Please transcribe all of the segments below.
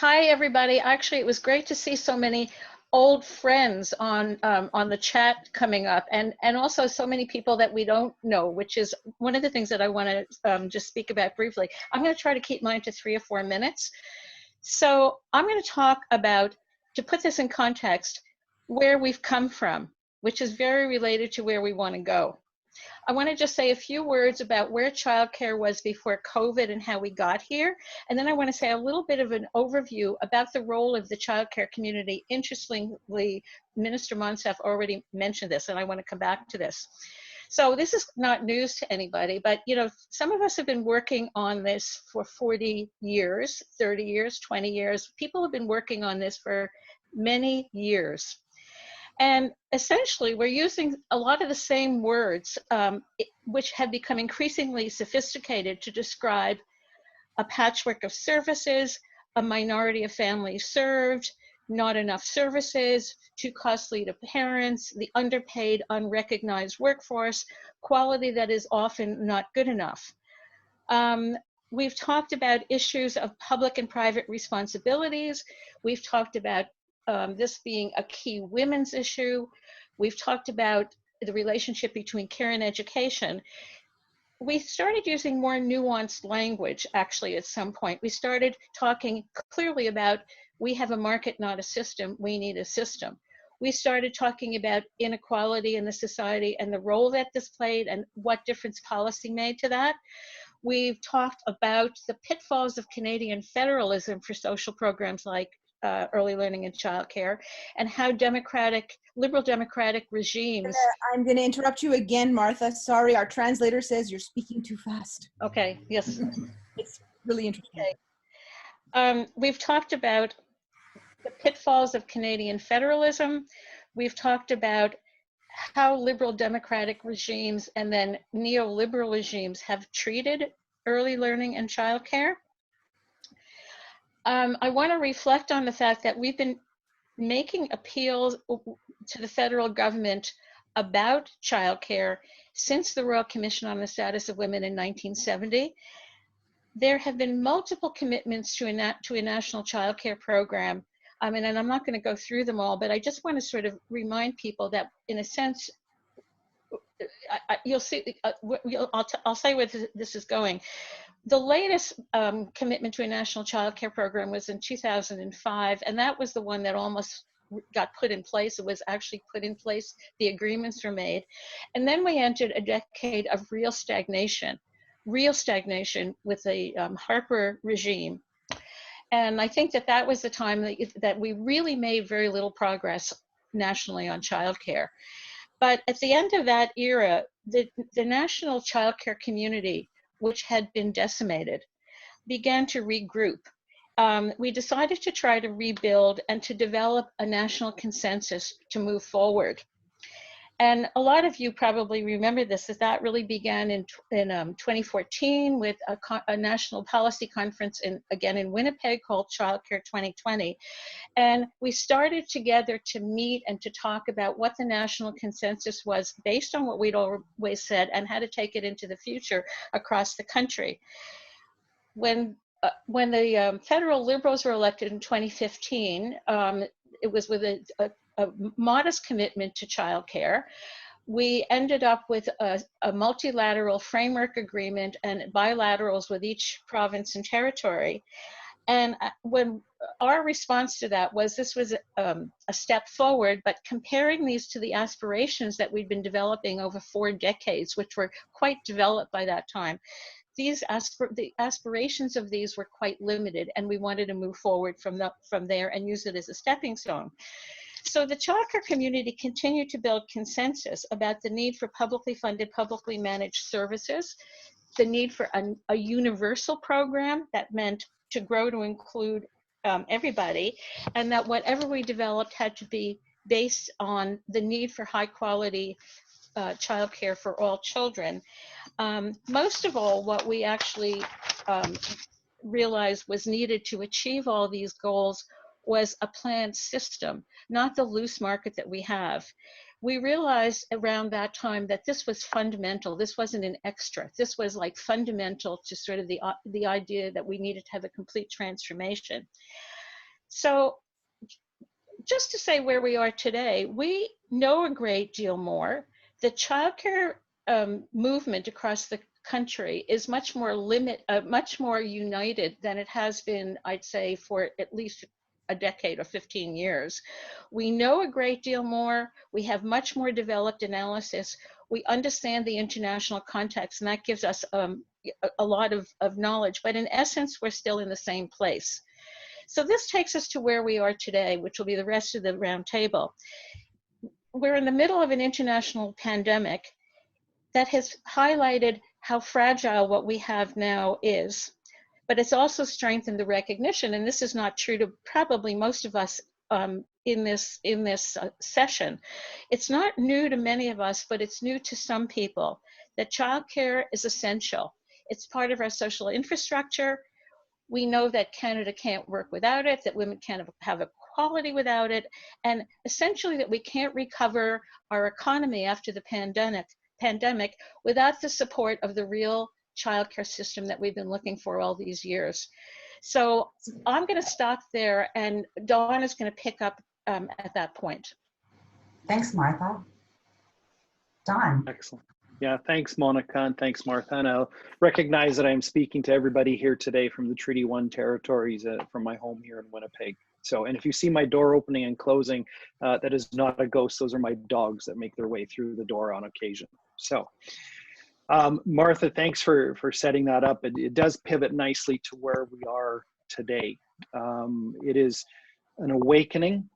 Hi, everybody. Actually, it was great to see so many old friends on the chat coming up, and also so many people that we don't know, which is one of the things that I want to just speak about briefly. I'm going to try to keep mine to 3 or 4 minutes. So I'm going to talk about, to put this in context, where we've come from, which is very related to where we want to go. I want to just say a few words about where childcare was before COVID and how we got here. And then I want to say a little bit of an overview about the role of the childcare community. Interestingly, Minister Monsef already mentioned this, and I want to come back to this. So this is not news to anybody, but some of us have been working on this for 40 years, 30 years, 20 years. People have been working on this for many years. And essentially, we're using a lot of the same words, which have become increasingly sophisticated to describe a patchwork of services, a minority of families served, not enough services, too costly to parents, the underpaid, unrecognized workforce, quality that is often not good enough. We've talked about issues of public and private responsibilities. We've talked about this being a key women's issue. We've talked about the relationship between care and education. We started using more nuanced language, actually, at some point. We started talking clearly about, we have a market, not a system. We need a system. We started talking about inequality in the society and the role that this played and what difference policy made to that. We've talked about the pitfalls of Canadian federalism for social programs like early learning and childcare, and how liberal democratic regimes. I'm going to interrupt you again, Martha. Sorry, our translator says you're speaking too fast. Okay, yes. It's really interesting. Okay. We've talked about the pitfalls of Canadian federalism. We've talked about how liberal democratic regimes and then neoliberal regimes have treated early learning and childcare. I want to reflect on the fact that we've been making appeals to the federal government about childcare since the Royal Commission on the Status of Women in 1970. There have been multiple commitments to a national childcare program. And I'm not going to go through them all, but I just want to sort of remind people that, in a sense, you'll see, I'll say where this is going. The latest commitment to a national childcare program was in 2005, and that was the one that almost got put in place. It was actually put in place. The agreements were made. And then we entered a decade of real stagnation with the Harper regime. And I think that was the time that we really made very little progress nationally on childcare. But at the end of that era, the national childcare community, which had been decimated, began to regroup. We decided to try to rebuild and to develop a national consensus to move forward. And a lot of you probably remember this, that really began in 2014 with a national policy conference again in Winnipeg called Childcare 2020. And we started together to meet and to talk about what the national consensus was based on what we'd always said and how to take it into the future across the country. When the federal Liberals were elected in 2015, it was with a modest commitment to childcare. We ended up with a multilateral framework agreement and bilaterals with each province and territory. And when our response to that was, this was a step forward, but comparing these to the aspirations that we'd been developing over 4 decades, which were quite developed by that time, the aspirations of these were quite limited, and we wanted to move forward from there and use it as a stepping stone. So the childcare community continued to build consensus about the need for publicly funded, publicly managed services, the need for a universal program that meant to grow to include everybody, and that whatever we developed had to be based on the need for high quality childcare for all children. Most of all, what we actually realized was needed to achieve all these goals was a planned system, not the loose market that we have. We realized around that time that this was fundamental. This wasn't an extra. This was like fundamental to sort of the idea that we needed to have a complete transformation. So just to say where we are today, we know a great deal more. The childcare movement across the country is much more united than it has been, I'd say, for at least a decade or 15 years. We know a great deal more. We have much more developed analysis. We understand the international context, and that gives us a lot of knowledge. But in essence, we're still in the same place. So this takes us to where we are today, which will be the rest of the round table. We're in the middle of an international pandemic that has highlighted how fragile what we have now is, but it's also strengthened the recognition, and this is not true to probably most of us in this session. It's not new to many of us, but it's new to some people, that childcare is essential. It's part of our social infrastructure. We know that Canada can't work without it, that women can't have equality without it, and essentially that we can't recover our economy after the pandemic without the support of the real childcare system that we've been looking for all these years. So I'm going to stop there, and Dawn is going to pick up at that point. Thanks, Martha. Dawn. Excellent. Yeah, thanks, Monica, and thanks, Martha. And I'll recognize that I'm speaking to everybody here today from the Treaty 1 territories from my home here in Winnipeg. So, and if you see my door opening and closing, that is not a ghost. Those are my dogs that make their way through the door on occasion. So, Martha, thanks for setting that up. It does pivot nicely to where we are today. It is an awakening,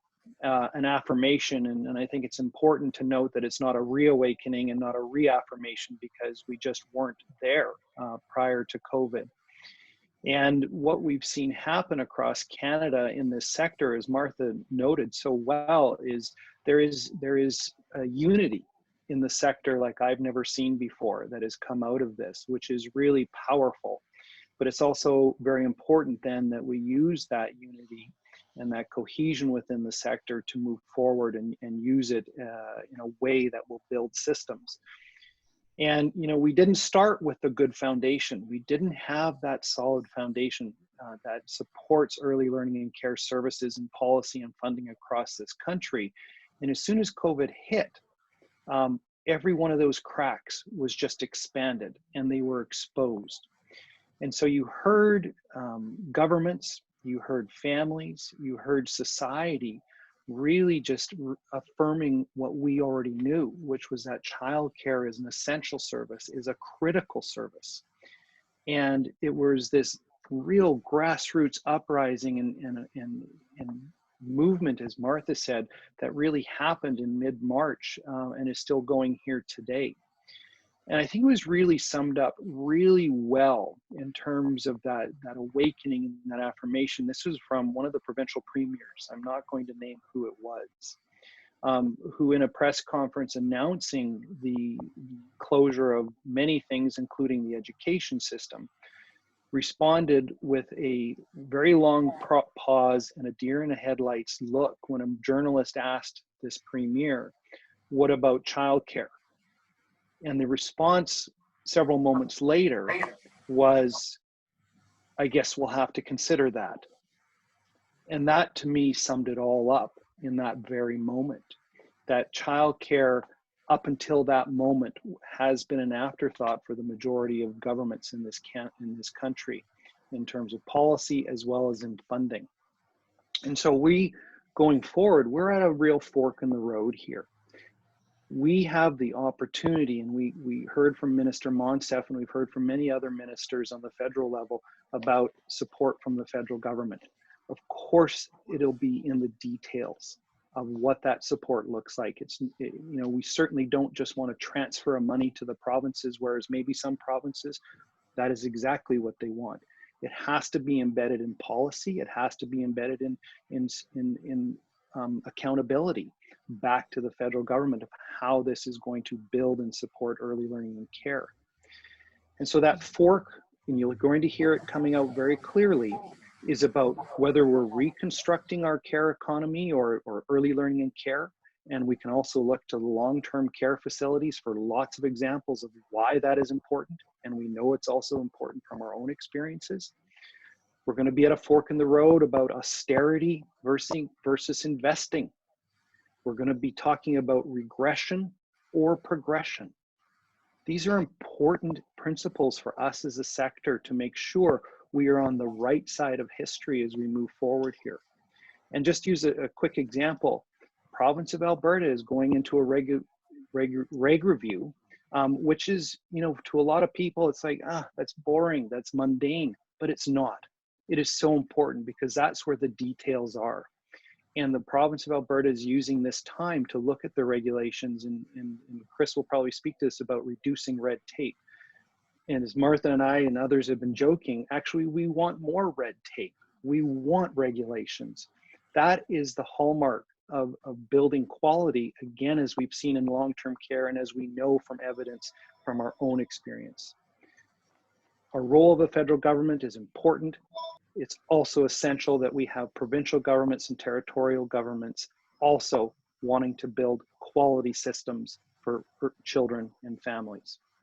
an affirmation, and I think it's important to note that it's not a reawakening and not a reaffirmation, because we just weren't there prior to COVID. And what we've seen happen across Canada in this sector, as Martha noted so well, is there is a unity in the sector like I've never seen before that has come out of this, which is really powerful. But it's also very important then that we use that unity and that cohesion within the sector to move forward and use it in a way that will build systems. And, you know, we didn't start with a good foundation. We didn't have that solid foundation that supports early learning and care services and policy and funding across this country. And as soon as COVID hit, every one of those cracks was just expanded and they were exposed. And so you heard governments, you heard families, you heard society really just affirming what we already knew, which was that childcare is an essential service, is a critical service. And it was this real grassroots uprising and movement, as Martha said, that really happened in mid-March and is still going here today. And I think it was really summed up really well in terms of that awakening and that affirmation. This was from one of the provincial premiers, I'm not going to name who it was, who in a press conference announcing the closure of many things, including the education system, responded with a very long pause and a deer in the headlights look when a journalist asked this premier, what about childcare? And the response several moments later was, I guess we'll have to consider that. And that to me summed it all up in that very moment, that childcare up until that moment has been an afterthought for the majority of governments in this country in terms of policy as well as in funding. And so going forward, we're at a real fork in the road here. We have the opportunity, and we heard from Minister Monsteff, and we've heard from many other ministers on the federal level about support from the federal government. Of course, it'll be in the details of what that support looks like. We certainly don't just want to transfer money to the provinces, whereas maybe some provinces, that is exactly what they want. It has to be embedded in policy. It has to be embedded in accountability back to the federal government of how this is going to build and support early learning and care. And so that fork, and you're going to hear it coming out very clearly, is about whether we're reconstructing our care economy or early learning and care. And we can also look to long-term care facilities for lots of examples of why that is important. And we know it's also important from our own experiences. We're going to be at a fork in the road about austerity versus investing. We're going to be talking about regression or progression. These are important principles for us as a sector to make sure we are on the right side of history as we move forward here. And just use a quick example. Province of Alberta is going into a reg review, which is, you know, to a lot of people, it's like, that's boring, that's mundane, but it's not. It is so important because that's where the details are. And the province of Alberta is using this time to look at the regulations, and Chris will probably speak to this about reducing red tape. And as Martha and I and others have been joking, actually, we want more red tape. We want regulations. That is the hallmark of building quality, again, as we've seen in long-term care and as we know from evidence from our own experience. Our role of the federal government is important. It's also essential that we have provincial governments and territorial governments also wanting to build quality systems for children and families.